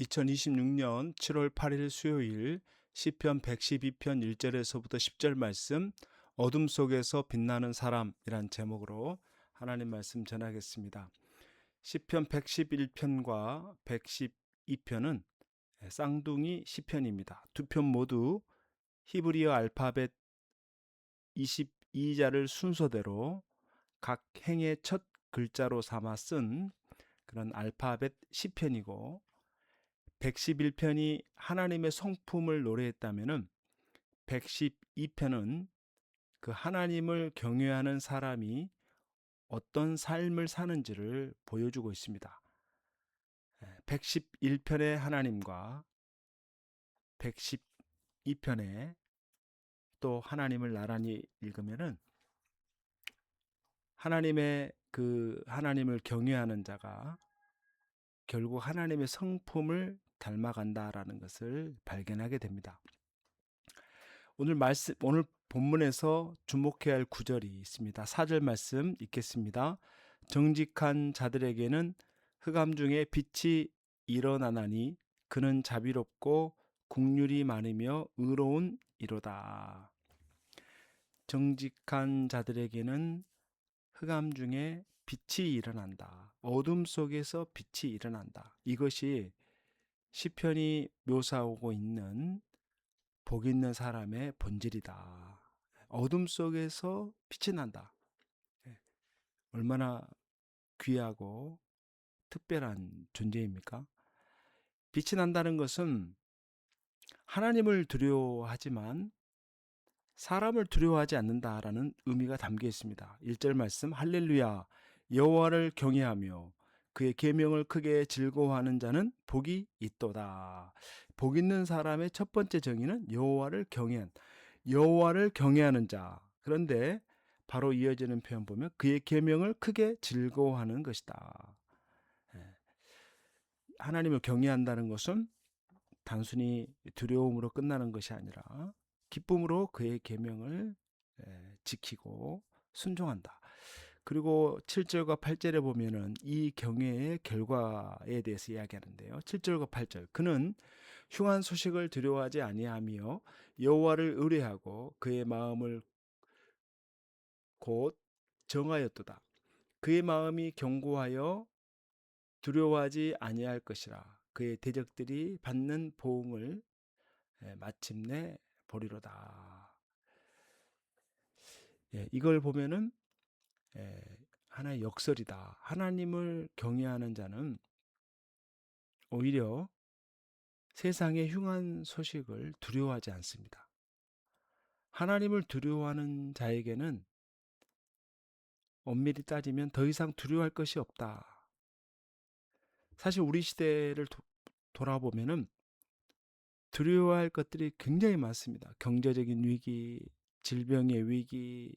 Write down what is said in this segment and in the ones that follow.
2026년 7월 8일 수요일 시편 112편 1절에서부터 10절 말씀, 어둠 속에서 빛나는 사람이란 제목으로 하나님 말씀 전하겠습니다. 시편 111편과 112편은 쌍둥이 시편입니다. 두 편 모두 히브리어 알파벳 22자를 순서대로 각 행의 첫 글자로 삼아 쓴 그런 알파벳 시편이고, 111편이 하나님의 성품을 노래했다면은 112편은 그 하나님을 경외하는 사람이 어떤 삶을 사는지를 보여주고 있습니다. 111편의 하나님과 112편에 또 하나님을 나란히 읽으면은 하나님을 경외하는 자가 결국 하나님의 성품을 닮아간다라는 것을 발견하게 됩니다. 오늘 본문에서 주목해야 할 구절이 있습니다. 4절 말씀 읽겠습니다. 정직한 자들에게는 흑암 중에 빛이 일어나나니 그는 자비롭고 긍휼이 많으며 의로운 이로다. 정직한 자들에게는 흑암 중에 빛이 일어난다. 어둠 속에서 빛이 일어난다. 이것이 시편이 묘사하고 있는 복 있는 사람의 본질이다. 어둠 속에서 빛이 난다. 얼마나 귀하고 특별한 존재입니까? 빛이 난다는 것은 하나님을 두려워하지만 사람을 두려워하지 않는다라는 의미가 담겨 있습니다. 1절 말씀, 할렐루야, 여호와를 경외하며 그의 계명을 크게 즐거워하는 자는 복이 있도다. 복 있는 사람의 첫 번째 정의는 여호와를 경외하는 자. 그런데 바로 이어지는 표현 보면 그의 계명을 크게 즐거워하는 것이다. 하나님을 경외한다는 것은 단순히 두려움으로 끝나는 것이 아니라 기쁨으로 그의 계명을 지키고 순종한다. 그리고 7절과 8절에 보면은 이 경외의 결과에 대해서 이야기하는데요. 7절과 8절. 그는 흉한 소식을 두려워하지 아니하며 여호와를 의뢰하고 그의 마음을 곧 정하였도다. 그의 마음이 견고하여 두려워하지 아니할 것이라. 그의 대적들이 받는 보응을 마침내 보리로다. 이걸 보면은 하나의 역설이다. 하나님을 경외하는 자는 오히려 세상의 흉한 소식을 두려워하지 않습니다. 하나님을 두려워하는 자에게는 엄밀히 따지면 더 이상 두려워할 것이 없다. 사실 우리 시대를 돌아보면은 두려워할 것들이 굉장히 많습니다. 경제적인 위기, 질병의 위기,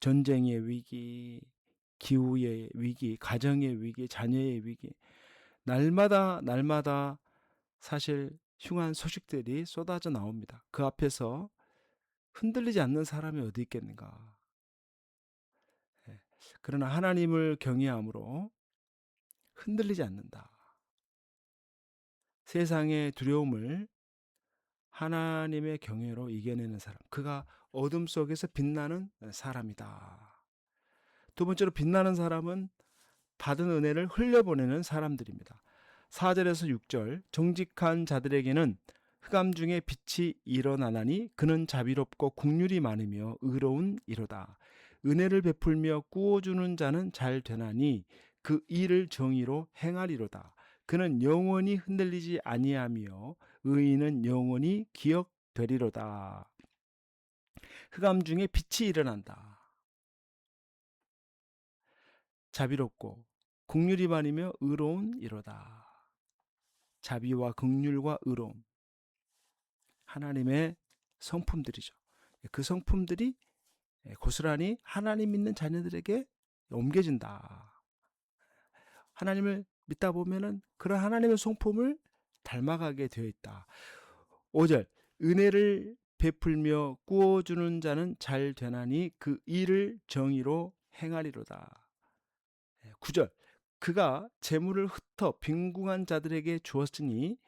전쟁의 위기, 기후의 위기, 가정의 위기, 자녀의 위기. 날마다 사실 흉한 소식들이 쏟아져 나옵니다. 그 앞에서 흔들리지 않는 사람이 어디 있겠는가. 그러나 하나님을 경외함으로 흔들리지 않는다. 세상의 두려움을 하나님의 경외로 이겨내는 사람, 그가 어둠 속에서 빛나는 사람이다. 두 번째로 빛나는 사람은 받은 은혜를 흘려보내는 사람들입니다. 4절에서 6절, 정직한 자들에게는 흑암 중에 빛이 일어나나니 그는 자비롭고 긍휼이 많으며 의로운 이로다. 은혜를 베풀며 꾸어주는 자는 잘 되나니 그 일을 정의로 행하리로다. 그는 영원히 흔들리지 아니하며 의인은 영원히 기억되리로다. 흑암 중에 빛이 일어난다. 자비롭고 긍휼이 많으며 의로운 이로다. 자비와 긍휼과 의로움, 하나님의 성품들이죠. 그 성품들이 고스란히 하나님 믿는 자녀들에게 옮겨진다. 하나님을 믿다 보면은 그런 하나님의 성품을 닮아가게 되어 있다. 5절, 은혜를 베풀며 꾸어주는 자는 잘 되나니 그 일을 정의로 행하리로다. 9절, 그가 재물을 흩어 빈궁한 자들에게 주었으니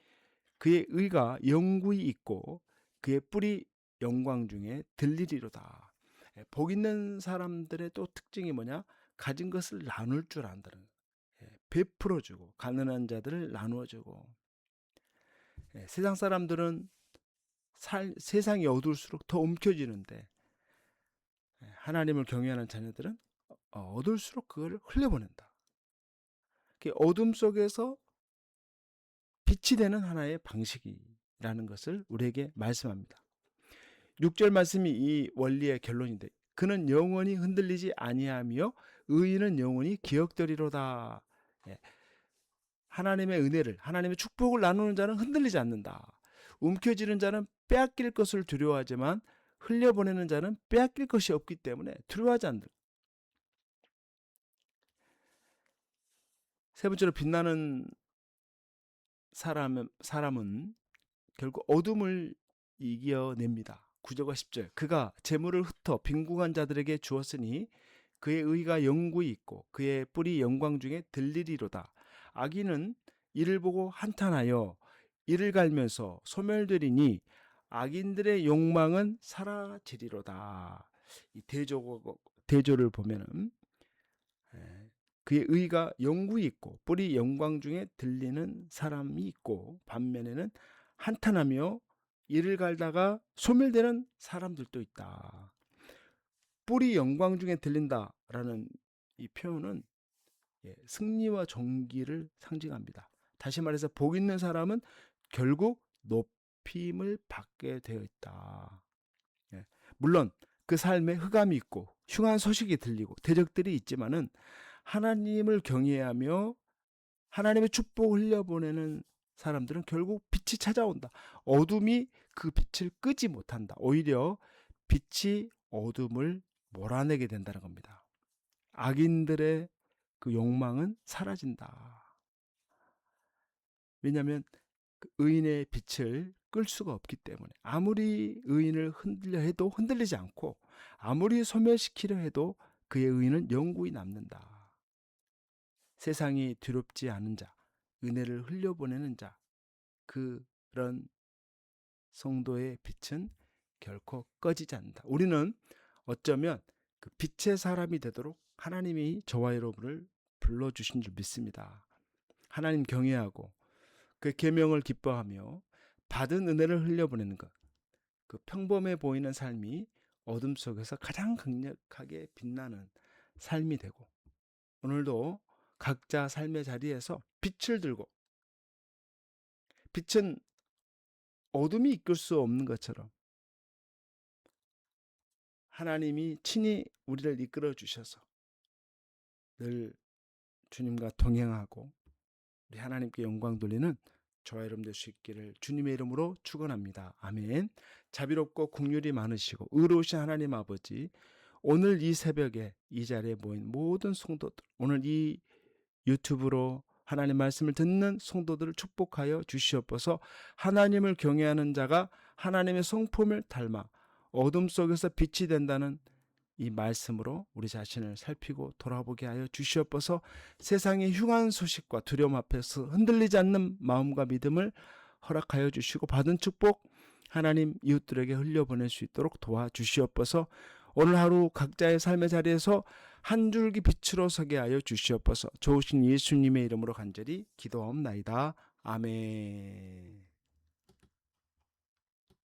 그의 의가 영구히 있고 그의 뿔이 영광 중에 들리리로다. 복 있는 사람들의 또 특징이 뭐냐? 가진 것을 나눌 줄 안다는 거예요. 베풀어주고 가난한 자들을 나누어주고. 세상 사람들은 세상이 어두울수록 더 움켜쥐는데 하나님을 경외하는 자녀들은 어두울수록 그걸 흘려보낸다. 어둠 속에서 빛이 되는 하나의 방식이라는 것을 우리에게 말씀합니다. 6절 말씀이 이 원리의 결론인데 그는 영원히 흔들리지 아니하며 의인은 영원히 기억되리로다. 하나님의 은혜를, 하나님의 축복을 나누는 자는 흔들리지 않는다. 움켜쥐는 자는 빼앗길 것을 두려워하지만 흘려보내는 자는 빼앗길 것이 없기 때문에 두려워하지 않는다. 세 번째로 빛나는 사람은 결국 어둠을 이겨냅니다. 9절과 10절 그가 재물을 흩어 빈궁한 자들에게 주었으니 그의 의가 영구히 있고 그의 뿔이 영광 중에 들리리로다. 악인은 이를 보고 한탄하여 이를 갈면서 소멸되리니 악인들의 욕망은 사라지리로다. 이 대조를 보면은 그의 의가 영구히 있고 뿔이 영광 중에 들리는 사람이 있고 반면에는 한탄하며 이를 갈다가 소멸되는 사람들도 있다. 뿔이 영광 중에 들린다라는 이 표현은 승리와 존귀를 상징합니다. 다시 말해서 복 있는 사람은 결국 높임을 받게 되어 있다. 물론 그 삶에 흑암이 있고 흉한 소식이 들리고 대적들이 있지만은 하나님을 경외하며 하나님의 축복을 흘려보내는 사람들은 결국 빛이 찾아온다. 어둠이 그 빛을 끄지 못한다. 오히려 빛이 어둠을 몰아내게 된다는 겁니다. 악인들의 그 욕망은 사라진다. 왜냐하면 그 의인의 빛을 끌 수가 없기 때문에 아무리 의인을 흔들려 해도 흔들리지 않고 아무리 소멸시키려 해도 그의 의인은 영구히 남는다. 세상이 두렵지 않은 자, 은혜를 흘려보내는 자, 그런 성도의 빛은 결코 꺼지지 않는다. 우리는 어쩌면 그 빛의 사람이 되도록 하나님이 저와 여러분을 불러주신 줄 믿습니다. 하나님 경외하고 그 계명을 기뻐하며 받은 은혜를 흘려보내는 것, 그 평범해 보이는 삶이 어둠 속에서 가장 강력하게 빛나는 삶이 되고 오늘도 각자 삶의 자리에서 빛을 들고 빛은 어둠이 이끌 수 없는 것처럼 하나님이 친히 우리를 이끌어 주셔서 늘 주님과 동행하고 우리 하나님께 영광 돌리는 저와 여러분 될 수 있기를 주님의 이름으로 축원합니다. 아멘. 자비롭고 긍휼이 많으시고 의로우신 하나님 아버지, 오늘 이 새벽에 이 자리에 모인 모든 성도들, 오늘 이 유튜브로 하나님 말씀을 듣는 성도들을 축복하여 주시옵소서. 하나님을 경외하는 자가 하나님의 성품을 닮아 어둠 속에서 빛이 된다는 이 말씀으로 우리 자신을 살피고 돌아보게 하여 주시옵소서. 세상의 흉한 소식과 두려움 앞에서 흔들리지 않는 마음과 믿음을 허락하여 주시고 받은 축복 하나님 이웃들에게 흘려보낼 수 있도록 도와주시옵소서. 오늘 하루 각자의 삶의 자리에서 한 줄기 빛으로 서게 하여 주시옵소서. 좋으신 예수님의 이름으로 간절히 기도하옵나이다. 아멘.